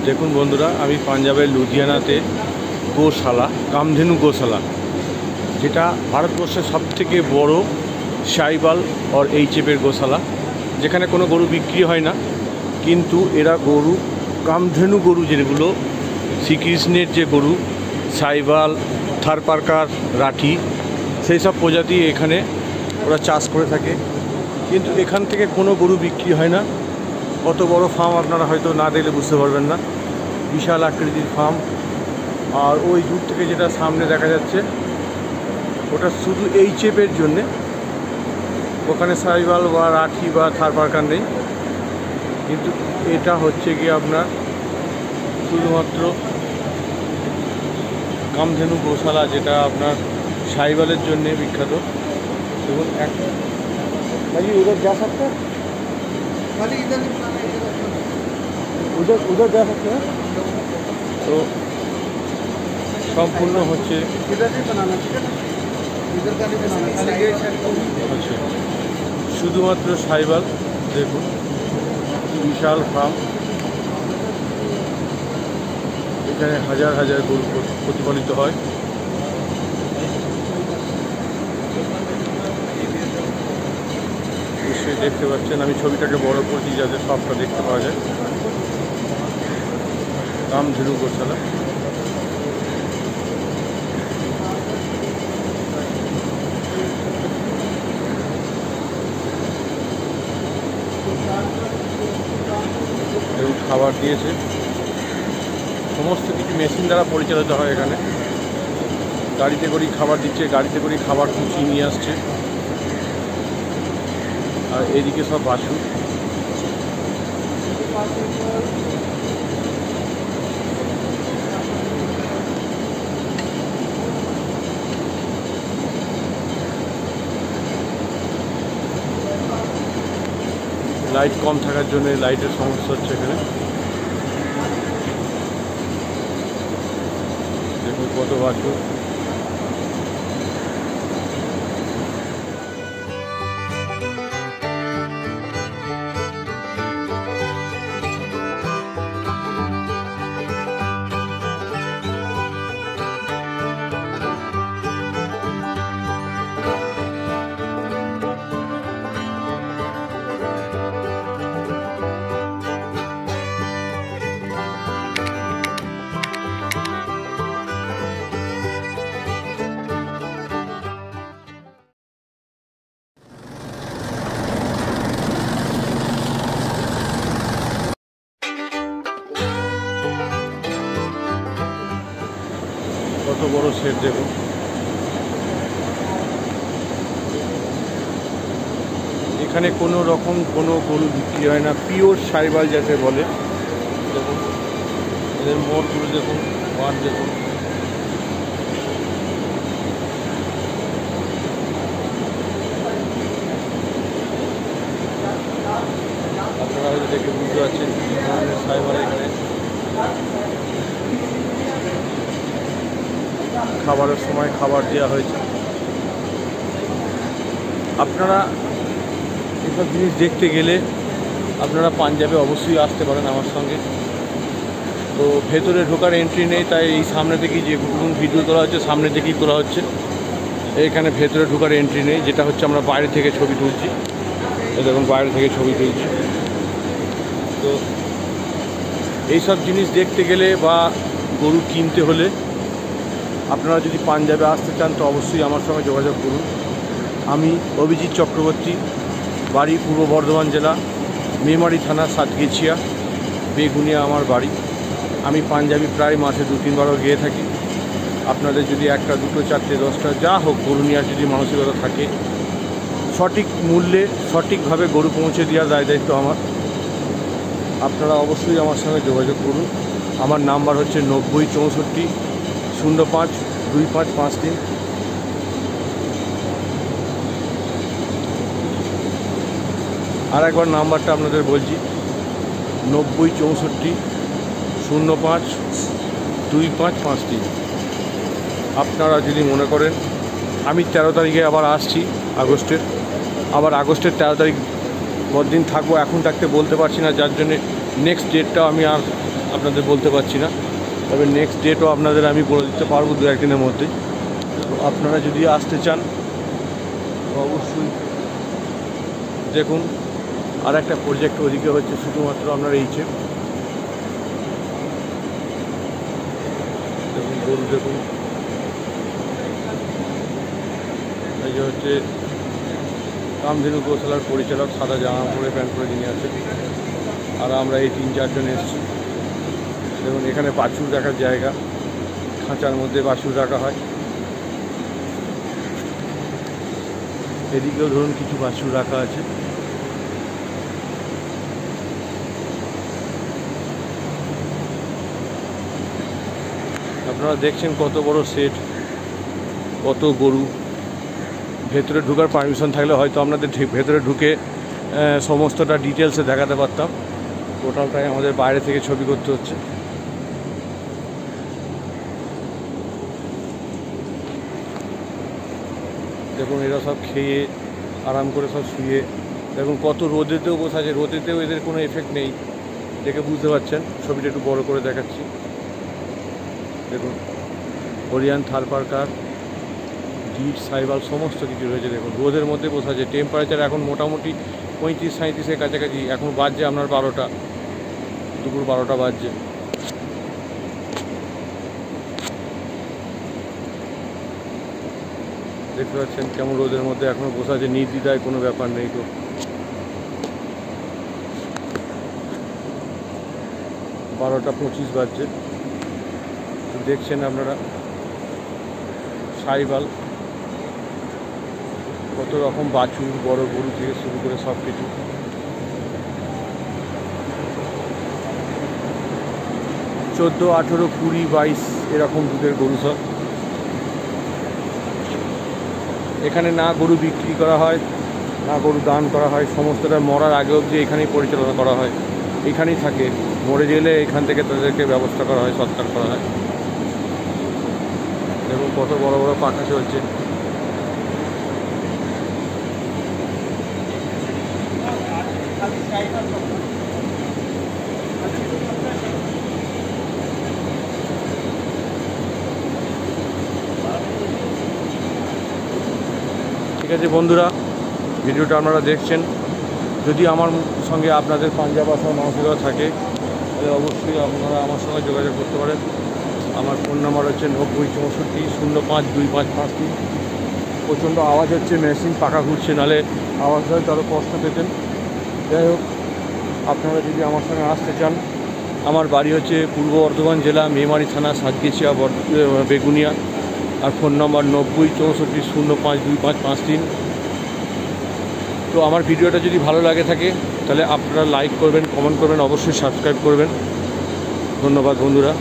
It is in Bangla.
দেখুন বন্ধুরা, আমি পাঞ্জাবের লুধিয়ানাতে গোশালা কামধেনু গোশালা, যেটা ভারতবর্ষের সবথেকে বড় সাইবাল और এইচএফের গোশালা, যেখানে কোনো গরু বিক্রি হয় না, কিন্তু এরা গরু কামধেনু গরু, যেগুলো শ্রীকৃষ্ণের যে গরু সাইবাল, থারপারকার, রাঠি, সেই সব প্রজাতি এখানে ওরা চাষ করে থাকে। কিন্তু এখান থেকে কোনো গরু বিক্রি হয় না। কত বড় ফার্ম আপনারা হয়তো না দেখলে বুঝতে পারবেন না, বিশাল আকৃতির ফার্ম। আর ওই দূর থেকে যেটা সামনে দেখা যাচ্ছে, ওটা শুধু এইচএফের জন্যে, ওখানে সাইবাল বা রাঠি বা থারপারকার নেই। কিন্তু এটা হচ্ছে গিয়ে আপনার শুধুমাত্র কামধেনু গোশালা, যেটা আপনার সাইবালের জন্যে বিখ্যাত। দেখুন उधर जा सकते हैं, उधर जा सकते हैं। तो সম্পূর্ণ হচ্ছে আচ্ছা শুধুমাত্র সাইবাল। দেখুন বিশাল ফার্ম, এখানে হাজার হাজার গরু প্রতিপালিত হয়। নিশ্চয়ই দেখতে পাচ্ছেন, আমি ছবিটাকে বড় করছি যাতে সবটা দেখতে পাওয়া যায়। কামধেনু গোশালা। এবং খাবার দিয়েছে, সমস্ত কিছু মেশিন দ্বারা পরিচালিত হয়। এখানে গাড়িতে করেই খাবার দিচ্ছে, গাড়িতে করেই খাবার কুচিয়ে নিয়ে আসছে। আর এদিকে সব বাছুর। লাইট কম থাকার জন্য লাইটের সমস্যা হচ্ছে এখানে। দেখুন কত বাছুর। কত বড় শেড দেখুন। এখানে কোনো রকম কোনো গরু বিক্রি হয় না, পিওর সাইবাল যাকে বলে। দেখুন এদের মোড়গুলো দেখুন, মাঠ দেখুন। আপনারা হয়তো দেখে বুঝতে পারছেন কি ধরনের সাইবাল। এখানে খাবারের সময় খাবার দেওয়া হয়েছে। আপনারা এসব জিনিস দেখতে গেলে আপনারা পাঞ্জাবে অবশ্যই আসতে পারেন আমার সঙ্গে। তো ভেতরে ঢোকার এন্ট্রি নেই, তাই এই সামনে থেকেই যে ভিডিও তোলা হচ্ছে সামনে থেকেই তোলা হচ্ছে। এখানে ভেতরে ঢোকার এন্ট্রি নেই, যেটা হচ্ছে আমরা বাইরে থেকে ছবি তুলছি। দেখুন বাইরে থেকে ছবি তুলছি। তো এইসব জিনিস দেখতে গেলে বা গরু কিনতে হলে আপনারা যদি পাঞ্জাবে আসতে চান তো অবশ্যই আমার সঙ্গে যোগাযোগ করুন। আমি অভিজিৎ চক্রবর্তী, বাড়ি পূর্ব বর্ধমান জেলা, মেমারি থানা, সাতগেছিয়া, বেগুনিয়া আমার বাড়ি। আমি পাঞ্জাবি প্রায় মাসে 2-3 বারও গিয়ে থাকি। আপনাদের যদি 1টা 2টো 4টে 10টা যা হোক গরু নেওয়ার যদি মানসিকতা থাকে, সঠিক মূল্যে সঠিকভাবে গরু পৌঁছে দেওয়ার দায়িত্ব আমার। আপনারা অবশ্যই আমার সঙ্গে যোগাযোগ করুন। আমার নাম্বার হচ্ছে 90 64 05 2553। আর একবার নাম্বারটা আপনাদের বলছি, 90 64 05 2553। আপনারা যদি মনে করেন আমি 13 তারিখে আবার আসছি আগস্টের, আবার আগস্টের 13 তারিখ কতদিন থাকবো এখন থাকতে বলতে পারছি না, যার জন্যে নেক্সট ডেটটাও আমি আর আপনাদের বলতে পারছি না, তবে নেক্সট ডেটও আপনাদের আমি বলে দিতে পারবো 2-1 দিনের মধ্যে। তো আপনারা যদি আসতে চান তো অবশ্যই দেখুন। আর একটা প্রজেক্ট ওদিকে হচ্ছে শুধুমাত্র আপনার এইচে দেখুন, গরু দেখুন। এই যে হচ্ছে কামধেনু গোশালার পরিচালক, সাদা জামা পরে প্যান্ট পরে যিনি আছে, আর আমরা এই 3-4 জন এসেছি। দেখুন এখানে বাছুর রাখার জায়গা, খাঁচার মধ্যে বাছুর রাখা হয়। এদিকেও ধরুন কিছু বাছুর রাখা আছে। আপনারা দেখছেন কত বড় সেট, কত গরু। ভেতরে ঢোকার পারমিশন থাকলে হয়তো আপনাদের ভেতরে ঢুকে সমস্তটা ডিটেলসে দেখাতে পারতাম। টোটালটাই আমাদের বাইরে থেকে ছবি করতে হচ্ছে। দেখুন এরা সব খেয়ে আরাম করে সব শুয়ে, দেখুন কত রোদেতেও বসে আছে, রোদেতেও এদের কোনো এফেক্ট নেই, দেখে বুঝতে পারছেন। ছবিটা একটু বড় করে দেখাচ্ছি। দেখুন হরিয়ান, থারপারকার, গিট, সাইবাল সমস্ত কিছু রয়েছে। দেখুন রোদের মধ্যে বসে আছে। টেম্পারেচার এখন মোটামুটি 35-37-এর কাছাকাছি। এখন বাজছে আপনার 12টা, দুপুর 12টা বাজছে। দেখতে পাচ্ছেন কেমন রোদের মধ্যে এখনো বসে আছে, নির্দ্বিধায়, কোনো ব্যাপার নেই। তো 12টা 25 বাজছে। দেখছেন আপনারা সাইবাল, কত রকম বাছুর, বড় গরু থেকে শুরু করে সব কিছু। চোদ্দো, 18, 20, 22 এরকম দুধের গরু সব। এখানে না গরু বিক্রি করা হয়, না গরু দান করা হয়, সমস্তটা মরার আগে অবধি এখানেই পরিচালনা করা হয়, এখানেই থাকে। মরে গেলে এখান থেকে তাদেরকে ব্যবস্থা করা হয়, সৎকার করা হয়। দেখুন কত বড় বড় পাখা চলছে। ঠিক আছে বন্ধুরা, ভিডিওটা আপনারা দেখছেন। যদি আমার সঙ্গে আপনাদের পাঞ্জাব আসার মানসিকতা থাকে তাহলে অবশ্যই আপনারা আমার সঙ্গে যোগাযোগ করতে পারেন। আমার ফোন নাম্বার হচ্ছে 9064-052553। প্রচণ্ড আওয়াজ হচ্ছে, মেশিন পাখা ঘুরছে, নাহলে আওয়াজ হয় তারও কষ্ট পেতেন। যাই হোক, আপনারা যদি আমার সঙ্গে আসতে চান, আমার বাড়ি হচ্ছে পূর্ব বর্ধমান জেলা, মেমারি থানা, সাতগেছিয়া, বেগুনিয়া। আর ফোন নম্বর 9064-052553। তো আমার ভিডিওটা যদি ভালো লাগে থাকে তাহলে আপনারা লাইক করবেন, কমেন্ট করবেন, অবশ্যই সাবস্ক্রাইব করবেন। ধন্যবাদ বন্ধুরা।